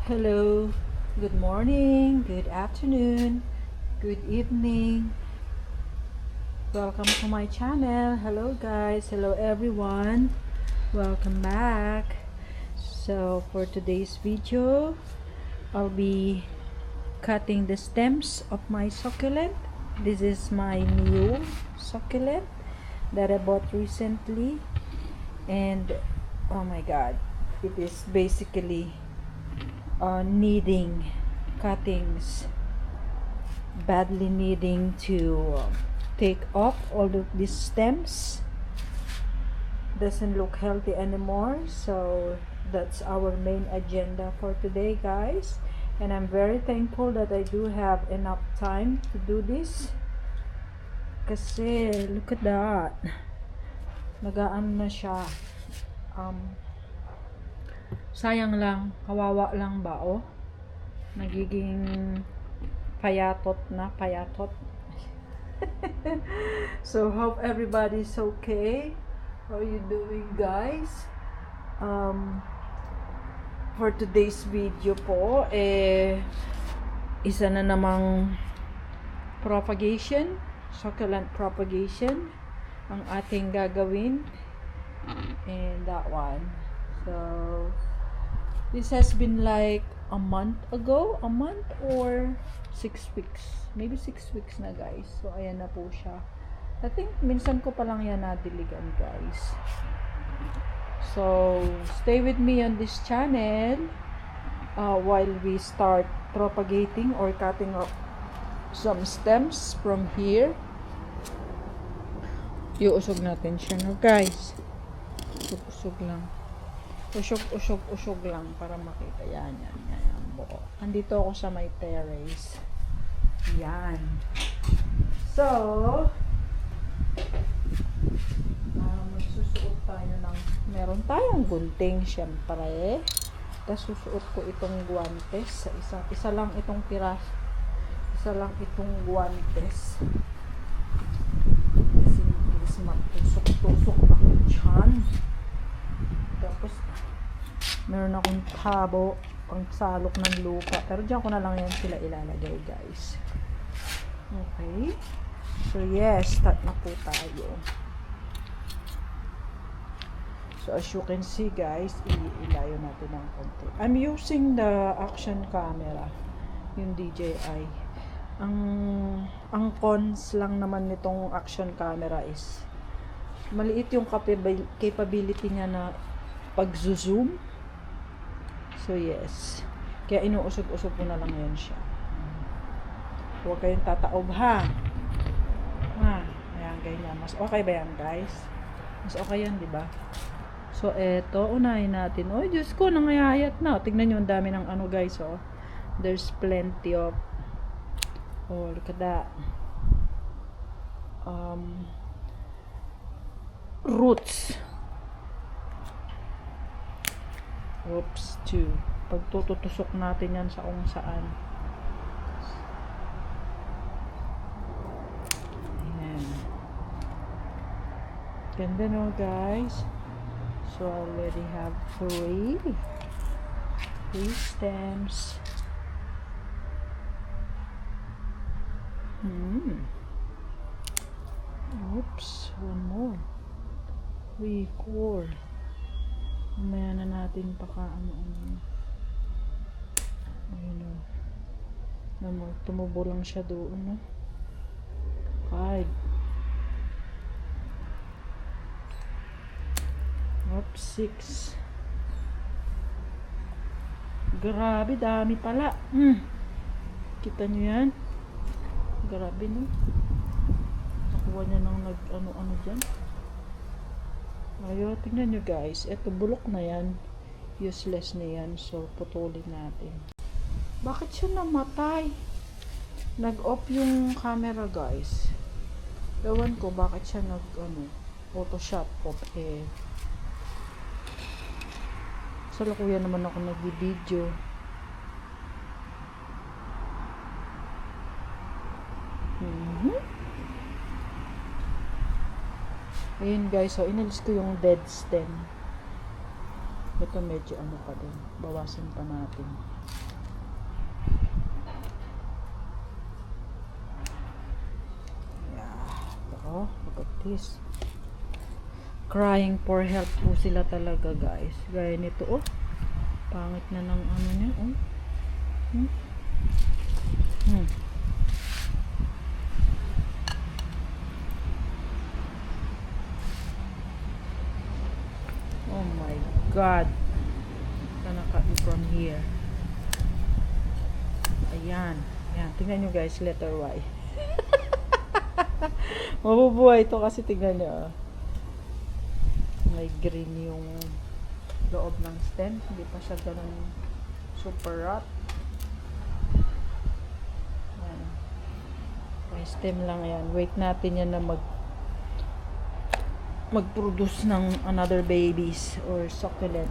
Hello, good morning, good afternoon, good evening. Welcome to my channel. Hello guys, hello everyone. Welcome back. So for today's video, I'll be cutting the stems of my succulent. This is my new succulent that I bought recently, and oh my god, it is basically needing cuttings, badly needing to take off all of these stems. Doesn't look healthy anymore, so that's our main agenda for today, guys. And I'm very thankful that I do have enough time to do this, kasi look at that, nagaan na siya. Sayang lang, kawawa lang ba, oh. Nagiging payatot na, payatot. So, hope everybody's okay. How are you doing, guys? For today's video po, isa na namang propagation, succulent propagation, ang ating gagawin. And that one. So, this has been like a month or 6 weeks. Maybe 6 weeks na, guys. So, ayan na po siya. I think minsan ko pa lang yan nadiligan, guys. So, stay with me on this channel while we start propagating or cutting off some stems from here. Iusog natin siya, no, guys. Usog lang. Usog lang para makita. Yan. Buo. Andito ako sa may terrace. Yan. So, magsusuot tayo ng, meron tayong gunting, syempre. Tapos susuot ko itong guantes. Isa lang itong tiras. Isa lang itong guantes. Kasi bilis magtusok-tusok ako dyan. Tapos, meron akong tabo pang salok ng lupa. Pero dyan ko na lang yan sila ilalagay, guys. Okay. So, yes, start na po tayo. So, as you can see, guys, ilayo natin ng konti. I'm using the action camera, yung DJI. Ang cons lang naman nitong action camera is maliit yung capability niya na pag-zoom. So, yes. Kaya inuusog-usog ko na lang yan siya. Huwag kayong tataob, ha? Ayan, ganyan. Mas okay ba yan, guys? Mas okay yan, di ba? So, eto, unahin natin. Oh, Diyos ko, nangayayat na. Tignan nyo, ang dami ng ano, guys, oh. There's plenty of, oh, look at that. Roots. Oops, pagtutusok natin yan sa kung saan. Ayan. Ganda, no, guys? So, I already have three stems. Oops, one more. 3, 4. Mamaya na natin ano. Ayun, o. Tumubo lang siya doon, no? 5. Oops, 6. Grabe, dami pala. Kita nyo yan? Grabe, no? Nakuha niya ng ano dyan. Ayaw, tingnan nyo, guys. Ito, bulok na yan. Useless na yan. So, putulin natin. Bakit siya namatay? Nag-off yung camera, guys. Ewan ko, bakit siya auto shut off, Sa lakuya naman ako nag-video. Ayun, guys, so inalis ko yung dead stem. Ito medyo ano pa din. Bawasan pa natin. Yeah. Oh, look at this. Crying for help po sila talaga, guys. Gaya nito, oh. Pangit na ng ano niya, oh. Oh my God. Gonna cut it from here. Ayan. Ayan. Tingnan nyo, guys. Letter Y. Mabubuhay ito kasi tingnan nyo. May green yung loob ng stem. Hindi pa siya ganun super rot. Ayan. May stem lang yan. Wait natin yan na mag-produce ng another babies or succulent.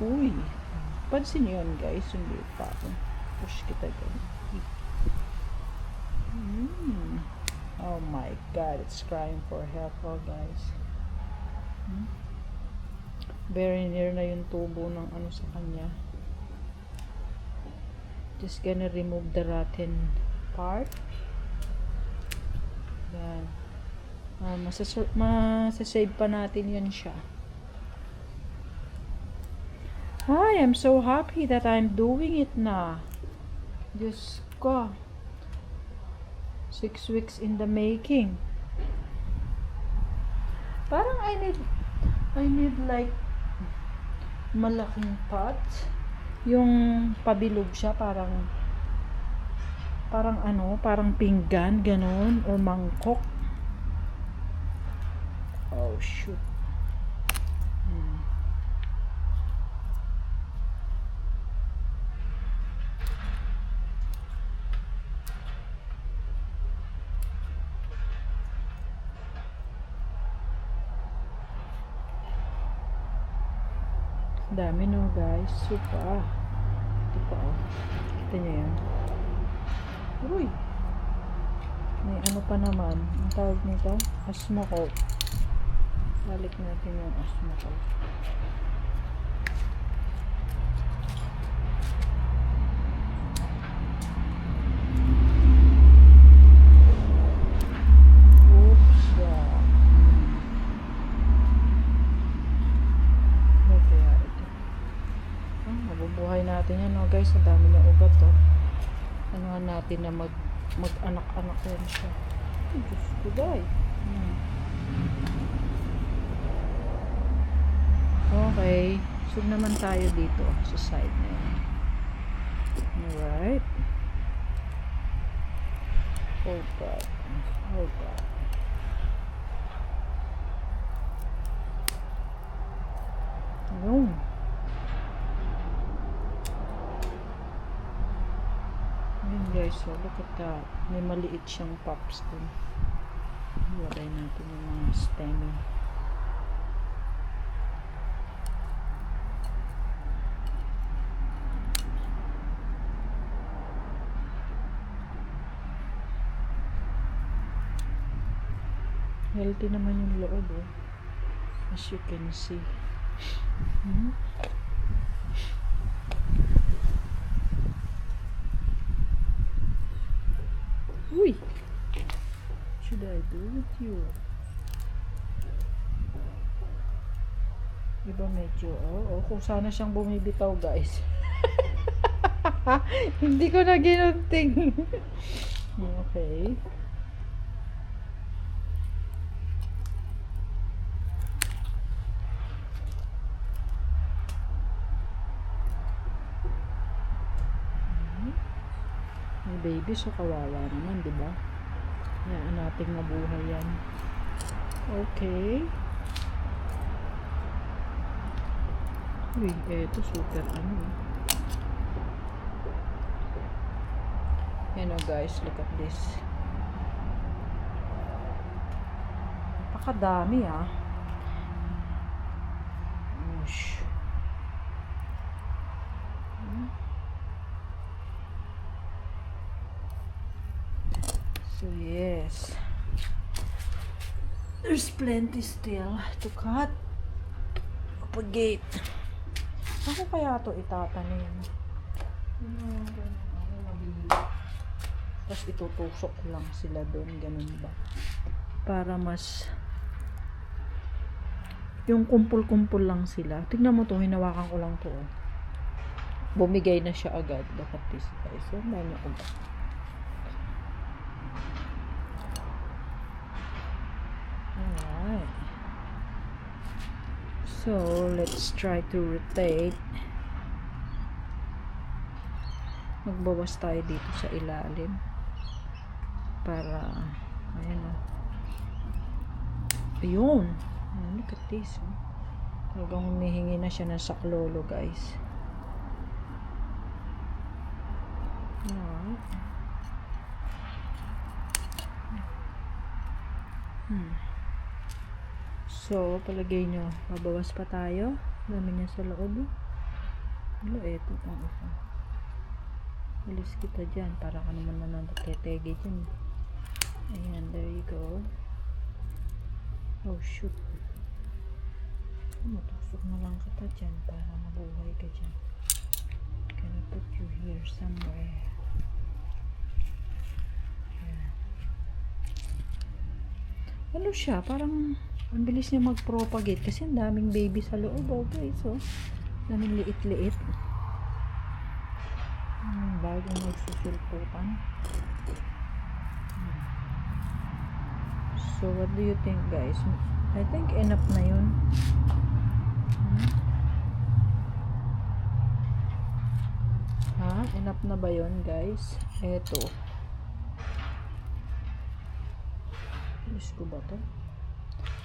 Uy. Pansin nyo yun, guys. Hindi pa. Push kita dyan. Oh my God, it's crying for help, oh guys. Very near na yung tubo ng ano sa kanya. Just gonna remove the rotten part. Yan. Masasave pa natin yan siya. I am so happy that I'm doing it na. Diyos ko. 6 weeks in the making. Parang I need like malaking pot. Yung pabilog siya parang ano, parang pinggan, ganon, or mangkok. Oh shoot. Dami no guys, super. Ito pa oh. Kita nyo yan. Uy. May ano pa naman. Ang tawag nito? Osmocote. Balik natin yung osmocote. Mabubuhay natin yan, oh guys. Ang dami na ugat, oh. Ano natin na mag-anak-anak yan siya. Ay, Diyos ko, guys. Okay. So naman tayo dito sa side na yan. Alright. Oh God. Oh God. Ayun. Ayun guys, so look at that. May maliit siyang pops dun. Iwalay natin yung mga stemmy. Healthy naman yung loob, oh. As you can see. Uy! Should I do with you? Diba medyo, kung sana siyang bumibitaw, guys. Hindi ko na ginunting. Okay. Baby, so kawawa naman, di ba? Yan, nating mabuhay yan. Okay. Uy, eto super ano. Yan o guys, look at this. Napakadami ah. Ush. So yes, there's plenty still to cut. propagate. Ako kaya to itatanim? Tapos itutusok lang sila doon, ganun ba? Para mas yung kumpul-kumpul lang sila. Tignan mo to, hinawakan ko lang to. Oh. Bumigay na siya agad. Look at this guys. So, niyo ko ba? Alright. So, let's try to rotate. Magbawas tayo dito sa ilalim. Para, ayan o. Ayun. Look at this. Oh. Talagang humihingi na siya ng saklolo, guys. Alright. So, palagay nyo, babawas pa tayo. Dami niya sa loob. Wala, eto pang isa. Alis kita dyan, para ka naman nanantetege dyan. Ayan, there you go. Oh, shoot. Matusok na lang kita dyan, para mabuhay ka dyan. Gonna put you here somewhere. Ayan. Ano siya, parang ang bilis niya mag-propagate kasi ang daming baby sa loob, oh guys, oh. Daming liit-liit. Bagong nagsusulputan. So, what do you think, guys? I think enough na yun. Ha? Enough na ba yun, guys? Eto. Gusto ko ba to?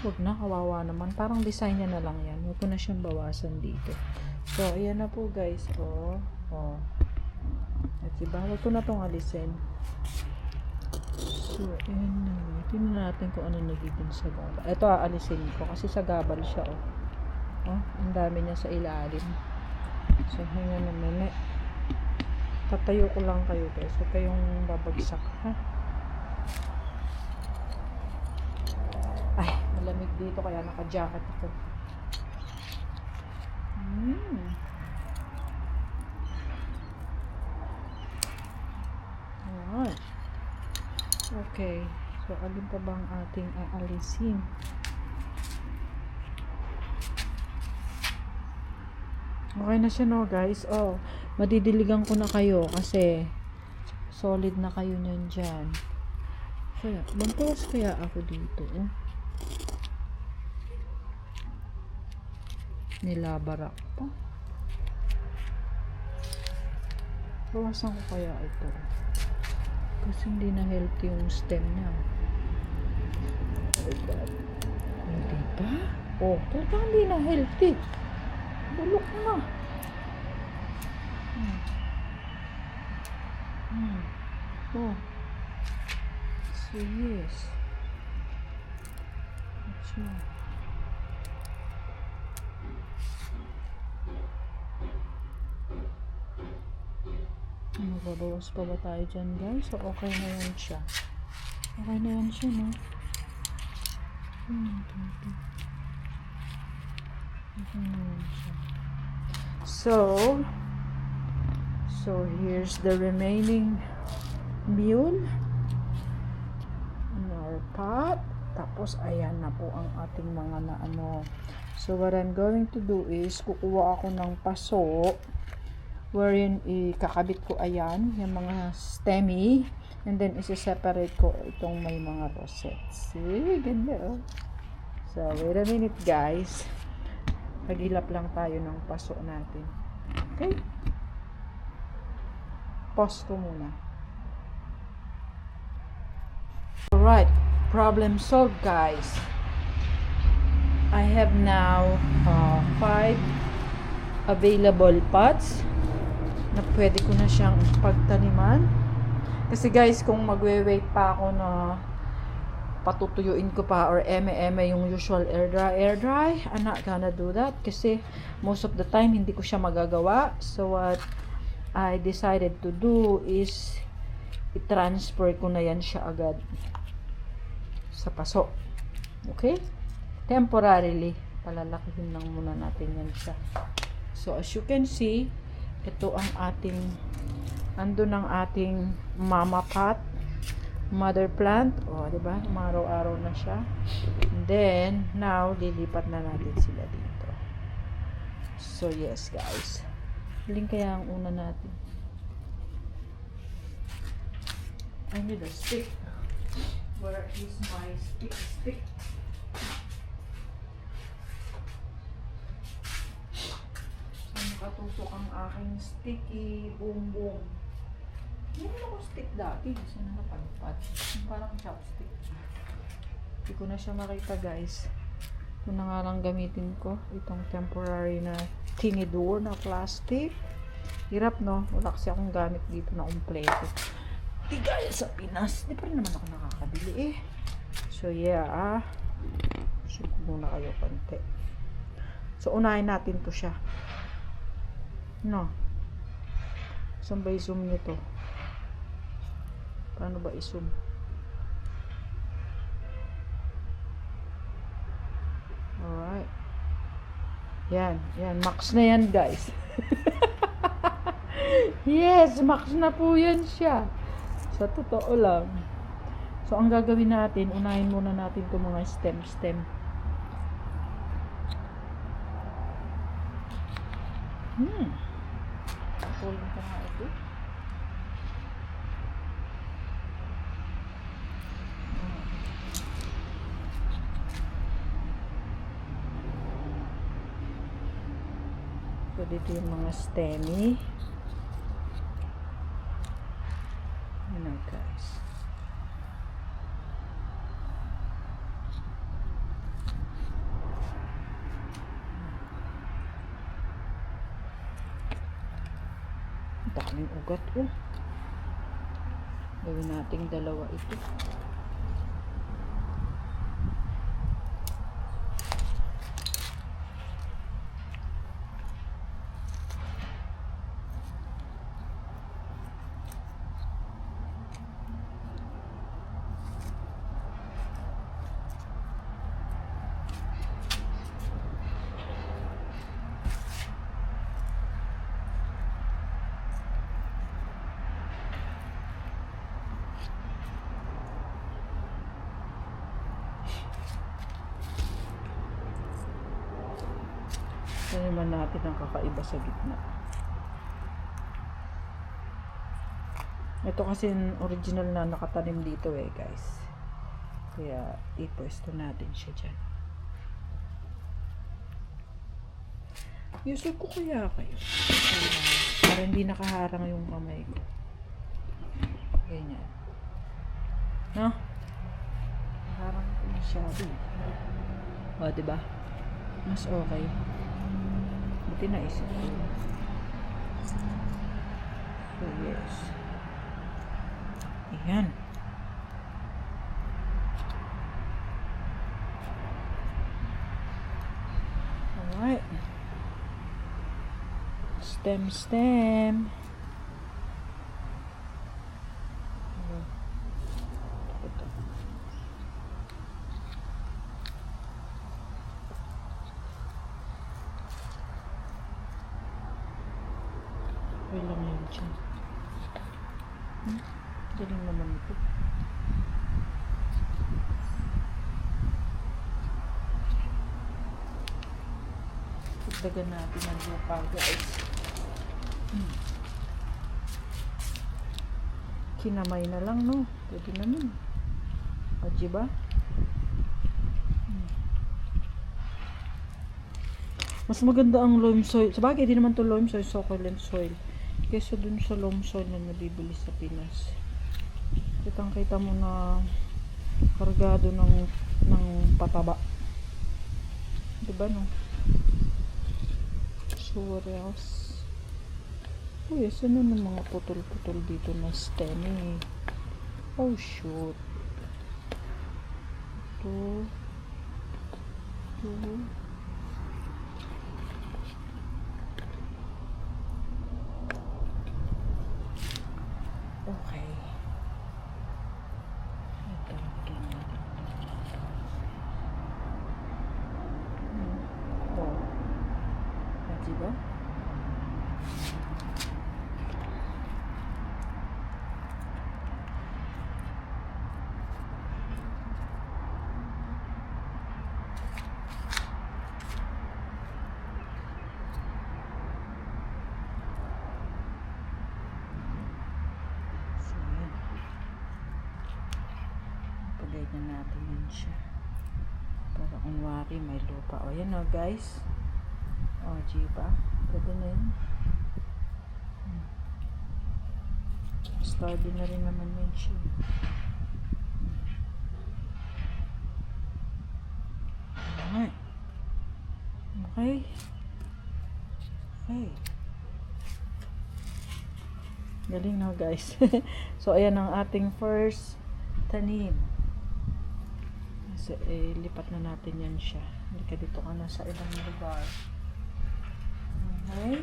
Huwag na, kawawa naman. Parang design niya na lang yan. Huwag ko na siyang bawasan dito. So, ayan na po guys. Oh. At diba? Huwag ko na itong alisin. So, ayan na. Tingnan natin kung ano nagiging sagabal. Ito aalisin ko kasi sagabal siya. Oh, ang dami niya sa ilalim. So, hinga na minute. Tatayo ko lang kayo guys. Huwag kayong babagsak. Ha? Ay, malamig dito kaya naka-jacket ako. Alright. Okay. So, alin pa bang ating aalisin? Okay na siya no guys. Oh, madidiligan ko na kayo kasi solid na kayo nyan dyan. Kaya, magtawas kaya ako dito. Nilabarak pa. Bawasan ko kaya ito. Kasi hindi na healthy yung stem niya. Oh God. Hindi ba? Oh, talagang hindi na healthy. Bulok na. Oh. So yes. That's right. Magbabawas pa ba tayo dyan guys? So okay na yan siya. Okay na yan siya, no? Okay na yan siya. So here's the remaining mule in our pot. Tapos ayan na po ang ating mga naano. So what I'm going to do is kukuha ako ng paso wherein ikakabit ko ayan yung mga stemmy and then isi-separate ko itong may mga rosettes. See, ganda oh. So wait a minute guys, paghilap lang tayo ng paso natin. Okay, pause ko muna. Alright, problem solved guys. I have now 5 available pots na pwede ko na siyang pagtaniman. Kasi guys, kung magwe-wait pa ako na patutuyuin ko pa or eme-eme yung usual air dry, I'm not gonna do that kasi most of the time hindi ko siya magagawa. So what I decided to do is i-transfer ko na yan siya agad sa paso. Okay? Temporarily. Palalakihin lang muna natin yan siya. So, as you can see, ito ang ating, andun ang ating mama pot, mother plant. O, diba? Umaraw-araw na siya. And then, now, lilipat na natin sila dito. So, yes, guys. Hiling kaya ang una natin. I need a stick. Where is my stick? Nakatutok ang aking sticky boom. Meron ako stick dati. Saan nakapalipad? Parang chopstick. Hindi ko na siya makita, guys. Ito na nga lang gamitin ko. Itong temporary na tinidor na plastic. Hirap, no? Wala kasi akong gamit dito na kompleto. Di gaya sa Pinas. Di pa rin naman ako nakakabili eh. So, yeah. Subo muna kayo konti. So, unahin natin to siya. No. Saan ba i-zoom nito? Paano ba i-zoom? Alright. Yan. Max na yan, guys. Yes, max na po yan siya. Sa totoo lang. So, ang gagawin natin, unahin muna natin itong mga stem. Pulling ka nga ito. So, dito yung mga stemmy. Yan na, guys. Daming ugat, oh. Gawin nating dalawa ito. Taniman natin ang kakaiba sa gitna. Ito kasi original na nakatanim dito eh, guys. Kaya ipwesto natin siya dyan. Uso ko kaya kayo. Para hindi nakaharang yung kamay ko. Ganyan. No? Harang ko masyado. O, diba? Mas okay. Buti naisip ko. So, yes. Ayan. Alright. Stem. Okay lang yun dyan. Galing naman ito. Pagdagan natin ang lupa, guys. Kinamay na lang, no? Pwede naman. O, diba? Mas maganda ang loam soil. Sabagay, di naman to loam soil, succulent soil. Kesa dun sa loam soil na nabibili sa Pinas. Kitang-kita mo na kargado ng pataba. Diba, no? So, what else? Uy, saan na mga putol-putol dito na stem eh? Oh, shoot. Ito. Okay. Ito, lagyan natin. diba? So, yan. Pagaydan natin yan siya. Para kunwari may lupa. O, yan o, guys. O, diba? Pwede na yun. Study na rin naman yan siya. Alright. Okay. Okay. Galing na, guys. So, ayan ang ating first tanim. So, lipat na natin yan siya. Hindi ka dito ka na sa ibang lugar. Okay.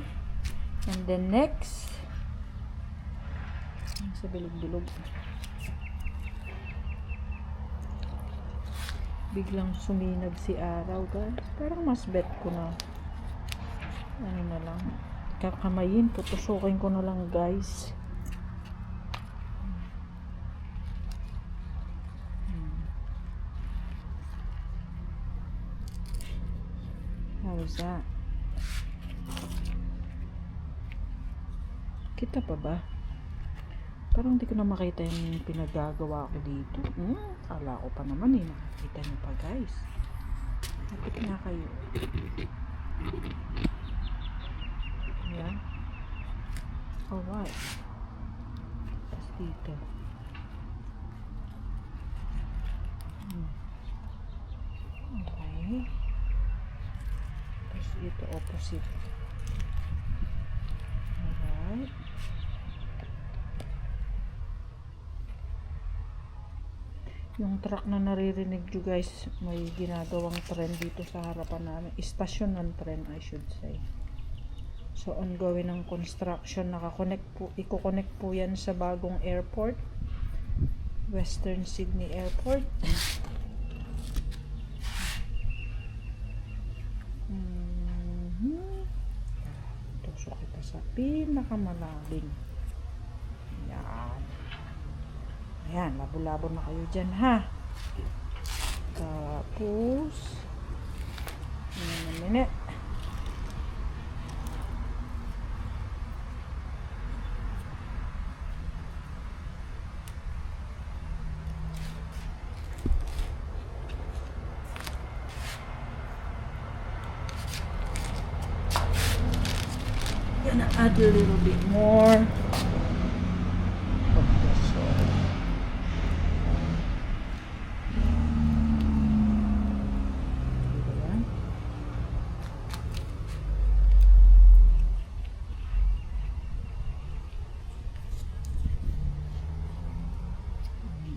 And then next, sa bilog-bilog. Biglang suminag si araw, guys. Parang mas bet ko na. Ano na lang. Kakamayin. Tutusukin ko na lang, guys. How is that? Kita pa ba? Parang hindi ko na makita yung pinagagawa ko dito. Kala ko pa naman nakikita niyo pa, guys. Lapit na kayo. Ayan. Alright. Tapos dito. Okay. Tapos ito opposite. Alright. Yung truck na naririnig nyo, guys, may ginagawang tren dito sa harapan namin. Istasyon ng tren, I should say. So, ongoing ng construction. Nakakonect po, i-connect po yan sa bagong airport. Western Sydney Airport. Tusok kita sa pinakamalalim. Yan. Ayan, labo-labo na kayo dyan, ha? Tapos, minute. Gonna add a little bit more.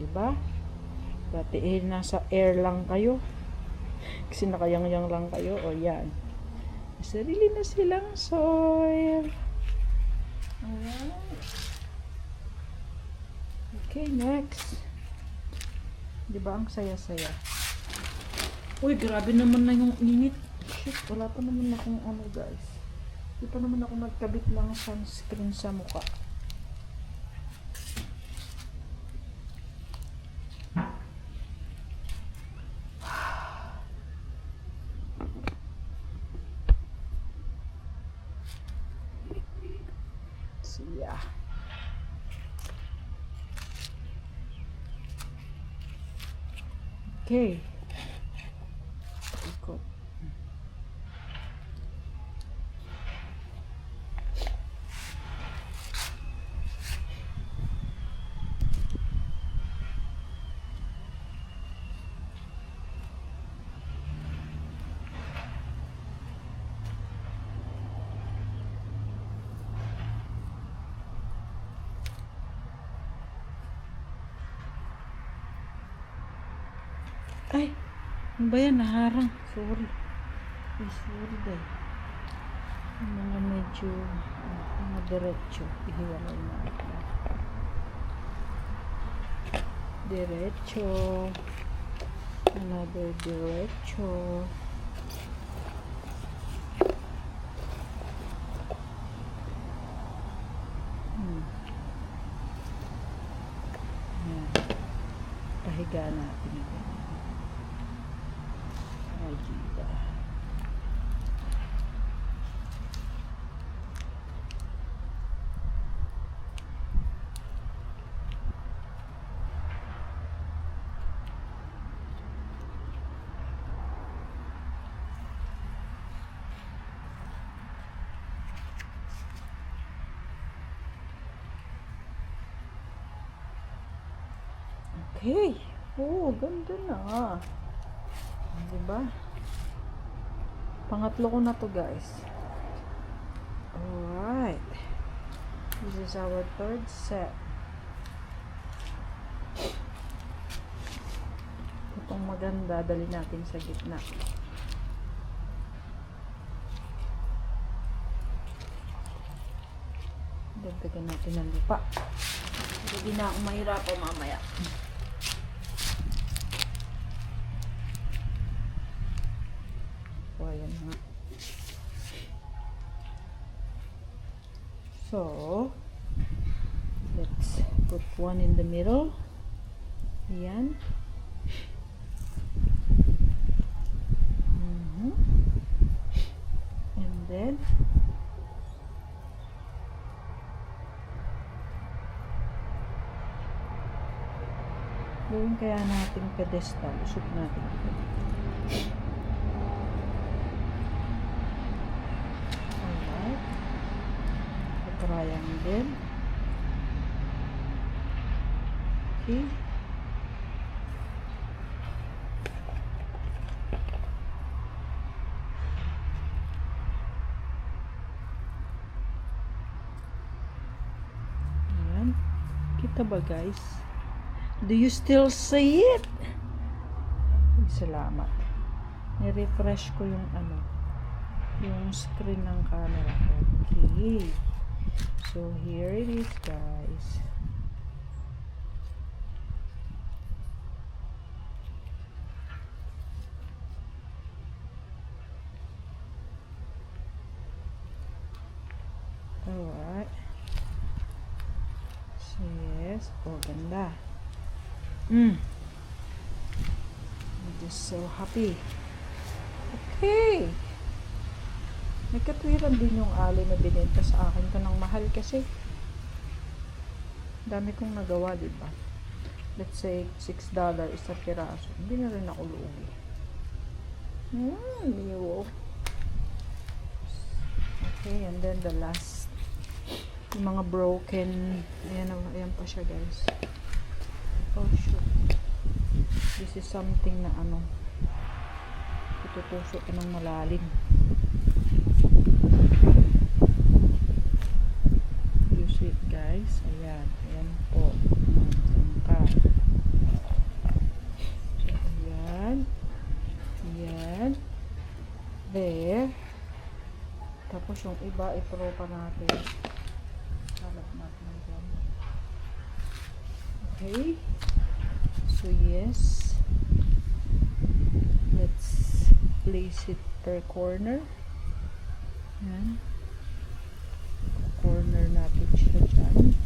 Diba? Dati nasa air lang kayo. Kasi nakayang-yang lang kayo. O yan. Sarili na silang soil. Alright. Okay, next. Diba ang saya-saya? Uy, grabe naman na yung init. Shit, wala pa naman akong ano, guys. Hindi pa naman ako nagkabit ng sunscreen sa mukha. Yeah. Okay. Ikot. Ay, ano ba yan? Naharang. Sorry. Ay, sorry dahil. Yung mga medyo, mga diretso. Ihiwalay natin. Diretso. Another diretso. natin ito. Algida. Okay. Oh, ganda na. Diba? Pangatlo ko na to, guys. Alright. This is our third set. Itong maganda, dali natin sa gitna. Dagdagan natin ng lupa. Hindi na ako mahirapan mamaya. So, ayan nga. So, let's put one in the middle. Ayan. And then, gawin kaya natin pedestal. Usok natin ito. Alright. Triangle. Okay. Ayan. Kita ba, guys? Do you still see it? Ay, salamat. Ni-refresh ko yung yung screen ng camera. Okay. So, here it is, guys. Alright. So, yes. Oh, ganda. I'm just so happy. Okay. May katwiran din yung ali na binenta sa akin ko ng mahal kasi. Dami kong nagawa, diba? Let's say, $6 isa piraso. Hindi na rin ako lugi. New. Okay, and then the last. Yung mga broken. Ayan pa siya, guys. Oh shoot. This is something na itutusok ko ng malalim. You see it, guys? Ayan. Ayan po. So, ayan. Ayan. There. Tapos yung iba, ipropa natin. Halap natin dyan. Okay. So yes, let's place it per corner. Yan. Corner natin siya dyan.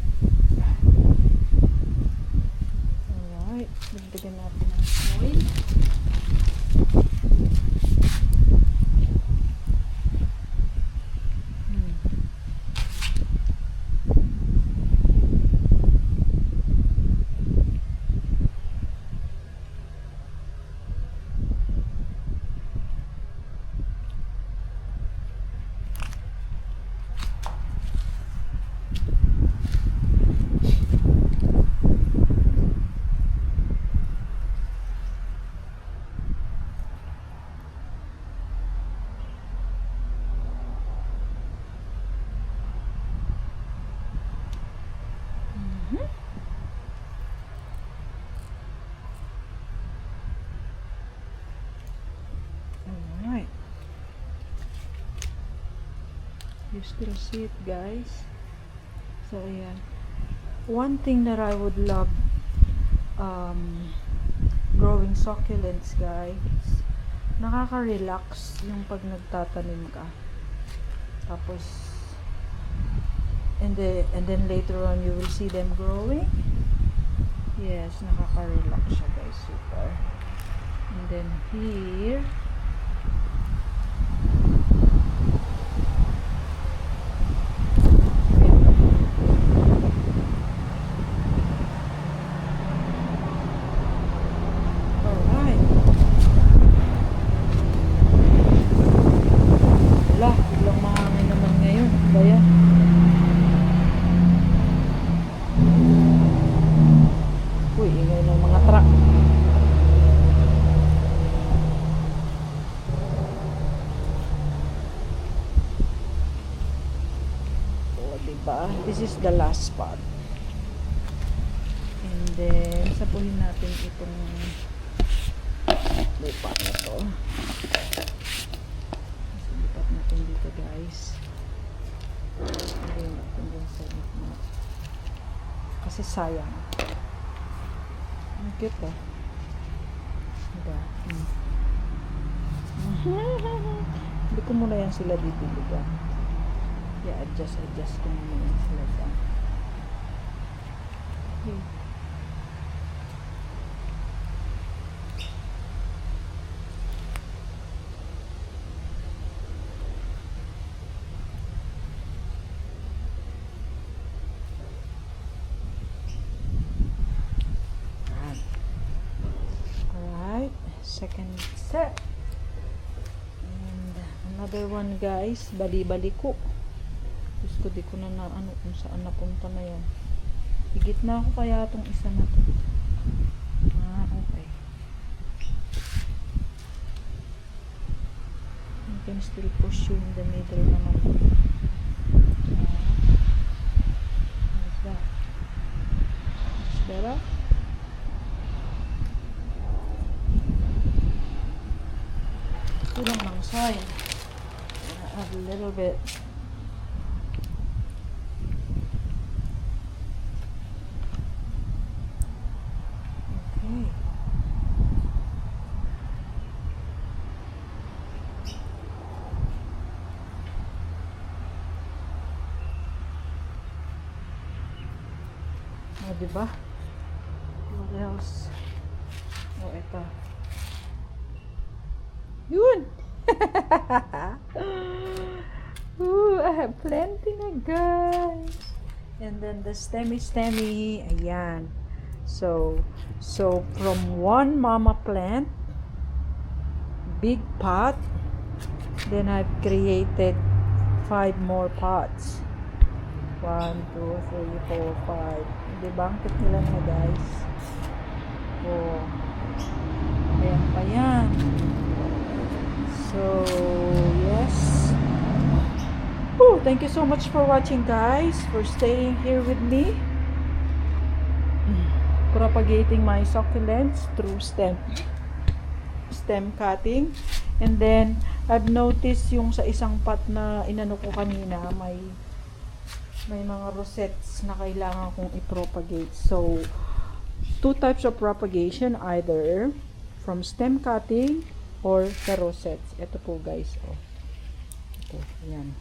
Alright, dagdagan natin ang foil. You still see it, guys? So, ayan. One thing that I would love growing succulents, guys, nakaka-relax yung pag nagtatanim ka. Tapos, and then later on, you will see them growing. Yes, nakaka-relax siya, guys. super. And then here, alright. Wala, biglang mahangin naman ngayon. Ba yan? Uy, ingay ng mga truck. O, diba? This is the last spot. And then, sapuhin natin itong lupa na to. Lipat natin dito, guys. Lagyan natin dyan sa gitna. Kasi sayang. Ang cute, ah. Diba? Hindi ko muna yan sila dito, diba? I-adjust ko muna yan sila dyan. Okay. Second set. And another one, guys, bali-bali ko. Gusto ko, di ko na ano kung saan napunta na yan. Higit na ako kaya itong isa na to. Okay. You can still push you in the middle naman. How's that? It's better? Kulang ng soil. Add a little bit. Okay. O, diba? What else? O, ito. Yun! Ooh, I have plenty na, guys. And then the stemmy. Ayan. So from one mama plant, big pot, then I've created 5 more pots. 1, 2, 3, 4, 5. Diba? Ang cute nila na, guys. Oh. Ayan pa yan. So, yes. Oh, thank you so much for watching, guys, for staying here with me. Propagating my succulents through stem cutting. And then, I've noticed yung sa isang pot na inano ko kanina, may mga rosettes na kailangan kong i-propagate. So, 2 types of propagation, either from stem cutting or the rosettes. Ito po, guys. Oh. Ito, ayan.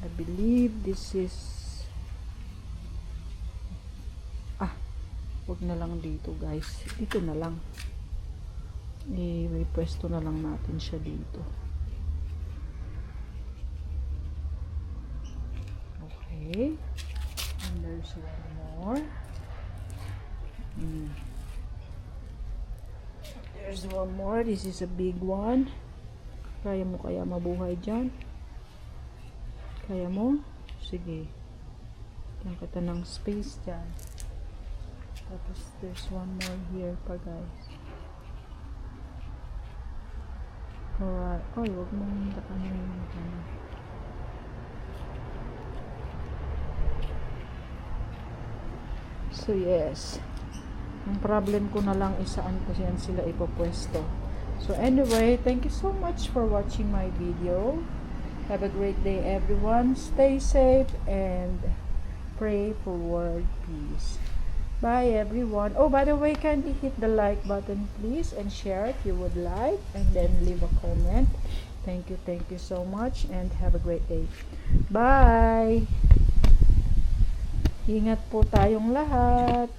I believe this is wag na lang dito, guys. Dito na lang. May pwesto na lang natin siya dito. Okay. And there's one more. There's one more. This is a big one. Kaya mo kaya mabuhay dyan? Kaya mo? Sige. Kaya kita ng space dyan. Tapos there's one more here pa, guys. Alright. Oy, huwag mong ano yung ano. So, yes. Ang problem ko na lang isaan ko yan sila ipopwesto. So anyway, thank you so much for watching my video. Have a great day, everyone. Stay safe and pray for world peace. Bye, everyone. Oh, by the way, kindly hit the like button, please, and share if you would like, and then leave a comment. Thank you so much, and have a great day. Bye! Ingat po tayong lahat.